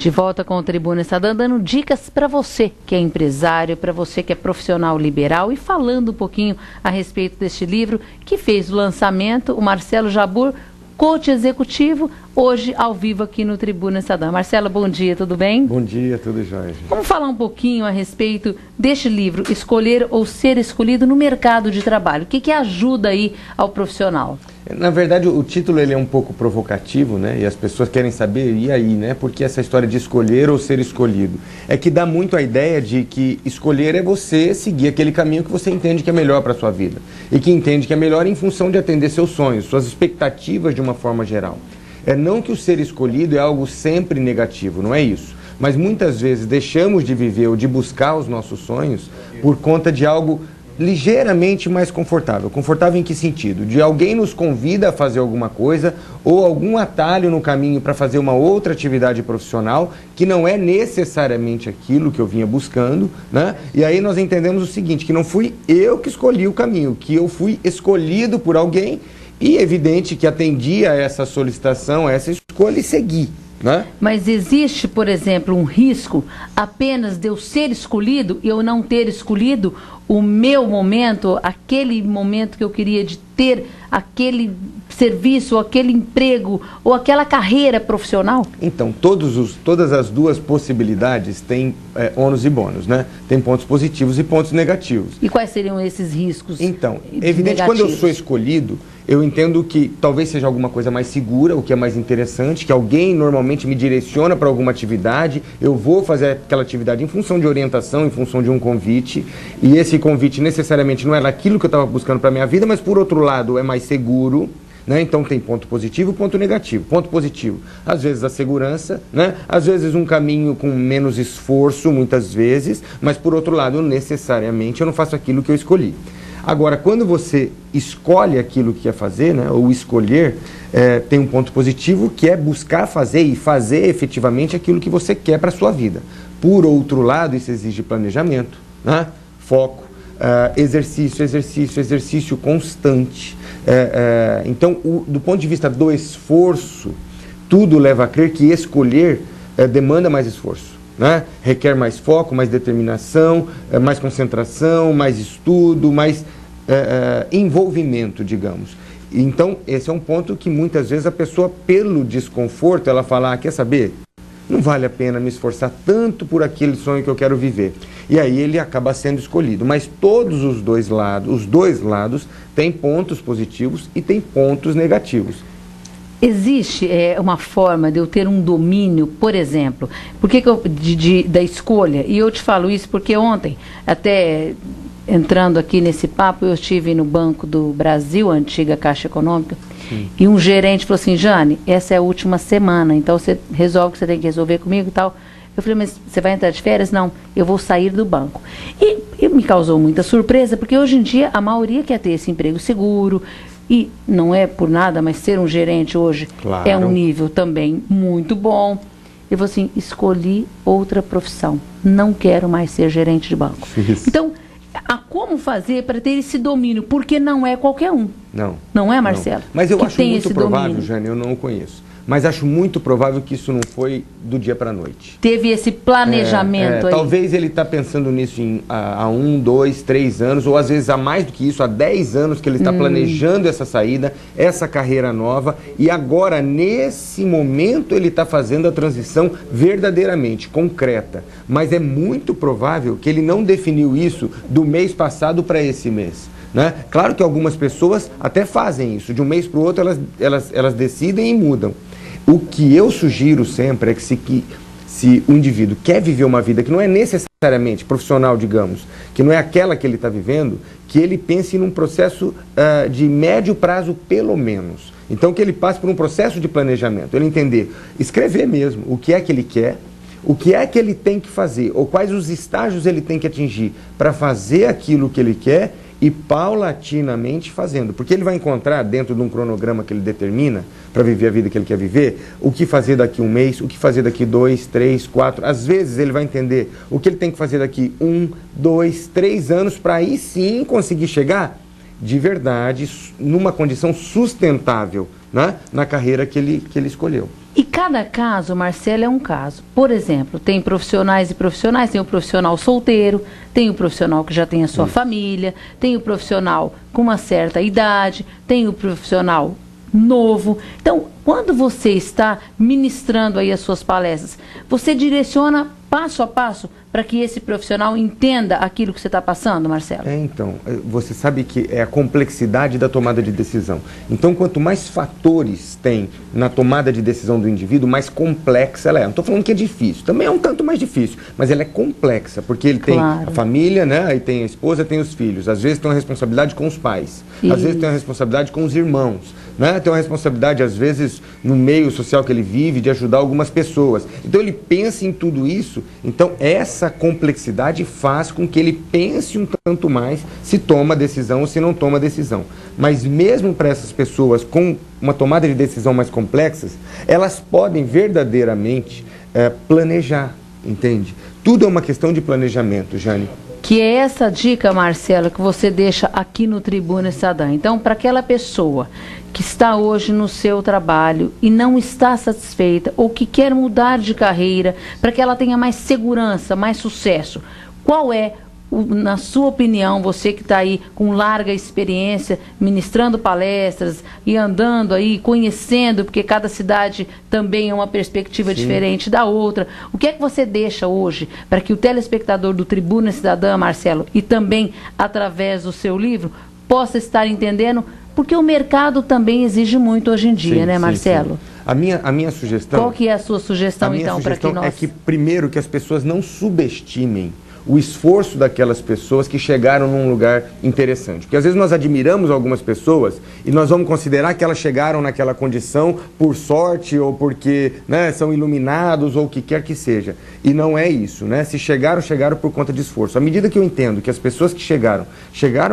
De volta com o Tribuna Estadão, dando dicas para você que é empresário, para você que é profissional liberal e falando um pouquinho a respeito deste livro que fez o lançamento, o Marcelo Jabbour, coach executivo, hoje ao vivo aqui no Tribuna Estadão. Marcelo, bom dia, tudo bem? Bom dia, tudo jóia. Vamos falar um pouquinho a respeito deste livro, Escolher ou Ser Escolhido no Mercado de Trabalho. O que ajuda aí ao profissional? Na verdade, o título ele é um pouco provocativo, né? E as pessoas querem saber, e aí, né? Porque essa história de escolher ou ser escolhido é que dá muito a ideia de que escolher é você seguir aquele caminho que você entende que é melhor para a sua vida. E que entende que é melhor em função de atender seus sonhos, suas expectativas de uma forma geral. É não que o ser escolhido é algo sempre negativo, não é isso. Mas muitas vezes deixamos de viver ou de buscar os nossos sonhos por conta de algo ligeiramente mais confortável. Confortável em que sentido? De alguém nos convida a fazer alguma coisa ou algum atalho no caminho para fazer uma outra atividade profissional que não é necessariamente aquilo que eu vinha buscando, né? E aí nós entendemos o seguinte, que não fui eu que escolhi o caminho, que eu fui escolhido por alguém e evidente que atendi a essa solicitação, a essa escolha e segui. Né? Mas existe, por exemplo, um risco apenas de eu ser escolhido e eu não ter escolhido o meu momento, aquele momento que eu queria de ter aquele serviço, ou aquele emprego, ou aquela carreira profissional? Então, todas as duas possibilidades têm ônus e bônus, né? Tem pontos positivos e pontos negativos. E quais seriam esses riscos? Então, evidente, quando eu sou escolhido, eu entendo que talvez seja alguma coisa mais segura, o que é mais interessante, que alguém normalmente me direciona para alguma atividade, eu vou fazer aquela atividade em função de orientação, em função de um convite, e esse convite necessariamente não era aquilo que eu estava buscando para a minha vida, mas por outro lado é mais seguro, né? Então tem ponto positivo e ponto negativo. Ponto positivo, às vezes a segurança, né? Às vezes um caminho com menos esforço, muitas vezes, mas por outro lado, necessariamente eu não faço aquilo que eu escolhi. Agora, quando você escolhe aquilo que quer fazer, né, ou escolher, tem um ponto positivo que é buscar fazer e fazer efetivamente aquilo que você quer para a sua vida. Por outro lado, isso exige planejamento, né, foco, exercício constante. Então, do ponto de vista do esforço, tudo leva a crer que escolher demanda mais esforço. Né? Requer mais foco, mais determinação, mais concentração, mais estudo, mais envolvimento, digamos. Então, esse é um ponto que muitas vezes a pessoa, pelo desconforto, ela fala, quer saber? Não vale a pena me esforçar tanto por aquele sonho que eu quero viver. E aí ele acaba sendo escolhido. Mas todos os dois lados têm pontos positivos e têm pontos negativos. Existe uma forma de eu ter um domínio, por exemplo, da escolha, e eu te falo isso porque ontem, até entrando aqui nesse papo, eu estive no Banco do Brasil, a antiga Caixa Econômica, sim, e um gerente falou assim, Jane, essa é a última semana, então você resolve o que você tem que resolver comigo e tal. Eu falei, mas você vai entrar de férias? Não, eu vou sair do banco. E me causou muita surpresa, porque hoje em dia a maioria quer ter esse emprego seguro. E não é por nada, mas ser um gerente hoje, claro, é um nível também muito bom. Eu vou assim, escolhi outra profissão, não quero mais ser gerente de banco. Isso. Então, como fazer para ter esse domínio? Porque não é qualquer um. Não é, Marcelo? Não. Mas eu acho muito provável, Jane, eu não o conheço. Mas acho muito provável que isso não foi do dia para a noite. Teve esse planejamento aí. Talvez ele está pensando nisso há 1, 2, 3 anos, ou às vezes há mais do que isso, há 10 anos que ele está planejando essa saída, essa carreira nova, e agora, nesse momento, ele está fazendo a transição verdadeiramente concreta. Mas é muito provável que ele não definiu isso do mês passado para esse mês. Né? Claro que algumas pessoas até fazem isso, de um mês para o outro elas decidem e mudam. O que eu sugiro sempre é que se o indivíduo quer viver uma vida que não é necessariamente profissional, digamos, que não é aquela que ele está vivendo, que ele pense num processo de médio prazo pelo menos. Então que ele passe por um processo de planejamento, ele entender, escrever mesmo o que é que ele quer, o que é que ele tem que fazer, ou quais os estágios ele tem que atingir para fazer aquilo que ele quer e paulatinamente fazendo. Porque ele vai encontrar, dentro de um cronograma que ele determina, para viver a vida que ele quer viver, o que fazer daqui um mês, o que fazer daqui 2, 3, 4. Às vezes ele vai entender o que ele tem que fazer daqui 1, 2, 3 anos, para aí sim conseguir chegar de verdade, numa condição sustentável, né, na carreira que ele escolheu. E cada caso, Marcelo, é um caso. Por exemplo, tem profissionais e profissionais, tem o profissional solteiro, tem o profissional que já tem a sua família, tem o profissional com uma certa idade, tem o profissional novo. Então, quando você está ministrando aí as suas palestras, você direciona passo a passo para que esse profissional entenda aquilo que você está passando, Marcelo? Então, você sabe que é a complexidade da tomada de decisão. Então, quanto mais fatores tem na tomada de decisão do indivíduo, mais complexa ela é. Não estou falando que é difícil, também é um tanto mais difícil, mas ela é complexa, porque ele tem a família, né? Aí tem a esposa, tem os filhos. Às vezes tem uma responsabilidade com os pais, às vezes tem uma responsabilidade com os irmãos, né? Tem uma responsabilidade, às vezes, no meio social que ele vive, de ajudar algumas pessoas. Então, ele pensa em tudo isso. Então, essa complexidade faz com que ele pense um tanto mais se toma decisão ou se não toma decisão. Mas mesmo para essas pessoas com uma tomada de decisão mais complexas, elas podem verdadeiramente planejar, entende? Tudo é uma questão de planejamento, Jane. Que é essa dica, Marcelo, que você deixa aqui no Tribuna Estadã. Então, para aquela pessoa que está hoje no seu trabalho e não está satisfeita ou que quer mudar de carreira para que ela tenha mais segurança, mais sucesso, qual é, na sua opinião, você que está aí com larga experiência, ministrando palestras e andando aí, conhecendo, porque cada cidade também é uma perspectiva diferente da outra, o que é que você deixa hoje para que o telespectador do Tribuna Cidadã, Marcelo, e também através do seu livro, possa estar entendendo? Porque o mercado também exige muito hoje em dia, né, Marcelo? Sim. A minha sugestão... Qual que é a sua sugestão, então, para que nós... é que, primeiro, que as pessoas não subestimem o esforço daquelas pessoas que chegaram num lugar interessante. Porque às vezes nós admiramos algumas pessoas e nós vamos considerar que elas chegaram naquela condição por sorte ou porque, né, são iluminados ou o que quer que seja. E não é isso, né? Se chegaram, chegaram por conta de esforço. À medida que eu entendo que as pessoas que chegaram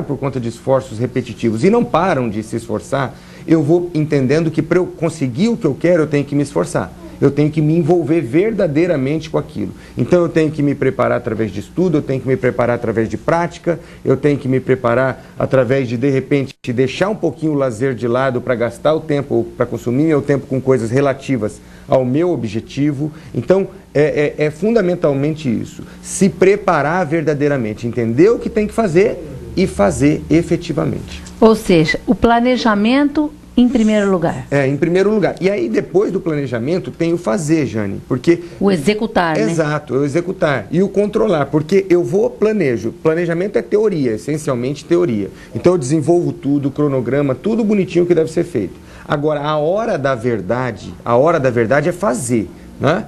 por conta de esforços repetitivos e não param de se esforçar, eu vou entendendo que para eu conseguir o que eu quero, eu tenho que me esforçar. Eu tenho que me envolver verdadeiramente com aquilo. Então eu tenho que me preparar através de estudo, eu tenho que me preparar através de prática, eu tenho que me preparar através de repente, deixar um pouquinho o lazer de lado para gastar o tempo, para consumir meu tempo com coisas relativas ao meu objetivo. Então, é fundamentalmente isso. Se preparar verdadeiramente, entender o que tem que fazer e fazer efetivamente. Ou seja, o planejamento em primeiro lugar. Em primeiro lugar. E aí, depois do planejamento, tem o fazer, Jane, porque... O executar, né? Exato, o executar. E o controlar, porque eu planejo. Planejamento é teoria, essencialmente teoria. Então, eu desenvolvo tudo, cronograma, tudo bonitinho que deve ser feito. Agora, a hora da verdade é fazer. Né?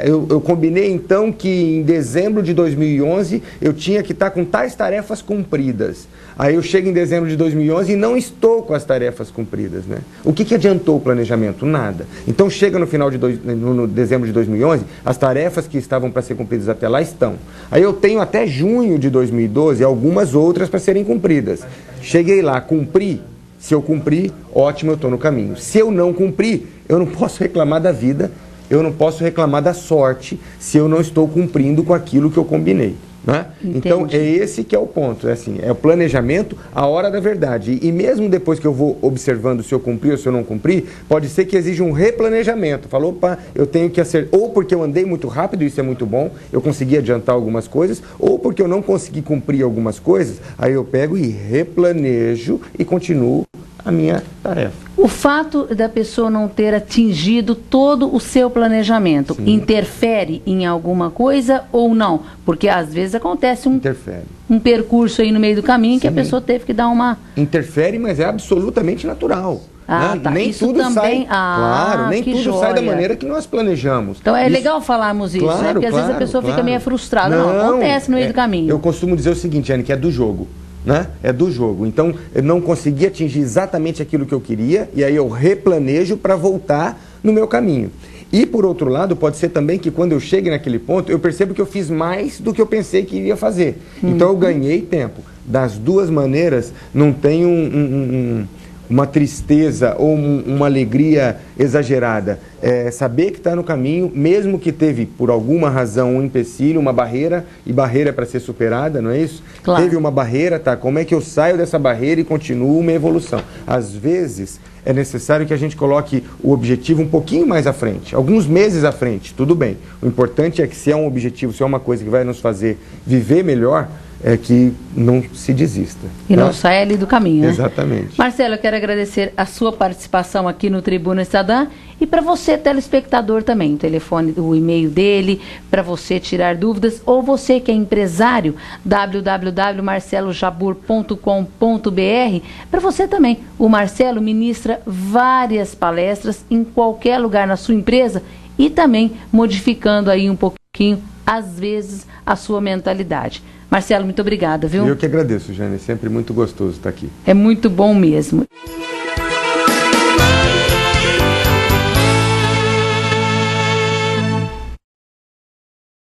Eu combinei então que em dezembro de 2011 eu tinha que estar com tais tarefas cumpridas. Aí eu chego em dezembro de 2011 e não estou com as tarefas cumpridas. Né? O que adiantou o planejamento? Nada. Então chega no final de no dezembro de 2011, as tarefas que estavam para ser cumpridas até lá estão. Aí eu tenho até junho de 2012 algumas outras para serem cumpridas. Cheguei lá, cumpri. Se eu cumprir, ótimo, eu estou no caminho. Se eu não cumprir, eu não posso reclamar da vida. Eu não posso reclamar da sorte se eu não estou cumprindo com aquilo que eu combinei. Né? Então, é esse que é o ponto. É o planejamento, a hora da verdade. E mesmo depois que eu vou observando se eu cumpri ou se eu não cumpri, pode ser que exija um replanejamento. Falou, opa, eu tenho que acertar. Ou porque eu andei muito rápido, isso é muito bom, eu consegui adiantar algumas coisas, ou porque eu não consegui cumprir algumas coisas, aí eu pego e replanejo e continuo a minha tarefa. O fato da pessoa não ter atingido todo o seu planejamento, sim, interfere em alguma coisa ou não? Porque às vezes acontece um percurso aí no meio do caminho, sim, que a pessoa teve que dar uma... Interfere, mas é absolutamente natural. Né? Tá. Nem isso tudo também... sai, claro, nem tudo sai da maneira que nós planejamos. Então é legal falarmos isso, claro, né? Porque às vezes a pessoa fica meio frustrada. Não, acontece no meio do caminho. Eu costumo dizer o seguinte, Anne, que é do jogo. Né? É do jogo. Então, eu não consegui atingir exatamente aquilo que eu queria, e aí eu replanejo para voltar no meu caminho. E, por outro lado, pode ser também que quando eu chegue naquele ponto, eu percebo que eu fiz mais do que eu pensei que iria fazer. Então, eu ganhei tempo. Das duas maneiras, não tem uma tristeza ou uma alegria exagerada. Saber que está no caminho, mesmo que teve, por alguma razão, um empecilho, uma barreira, e barreira é para ser superada, não é isso? Claro. Teve uma barreira, tá? Como é que eu saio dessa barreira e continuo uma evolução? Às vezes, é necessário que a gente coloque o objetivo um pouquinho mais à frente, alguns meses à frente, tudo bem. O importante é que se é um objetivo, se é uma coisa que vai nos fazer viver melhor, é que não se desista. E não saia ali do caminho, né? Exatamente. Marcelo, eu quero agradecer a sua participação aqui no Tribuna Estadã e para você, telespectador, também. O telefone, o e-mail dele, para você tirar dúvidas, ou você que é empresário, www.marcelojabur.com.br. Para você também, o Marcelo ministra várias palestras em qualquer lugar na sua empresa e também modificando aí um pouquinho, às vezes, a sua mentalidade. Marcelo, muito obrigada, viu? Eu que agradeço, Jane. É sempre muito gostoso estar aqui. É muito bom mesmo.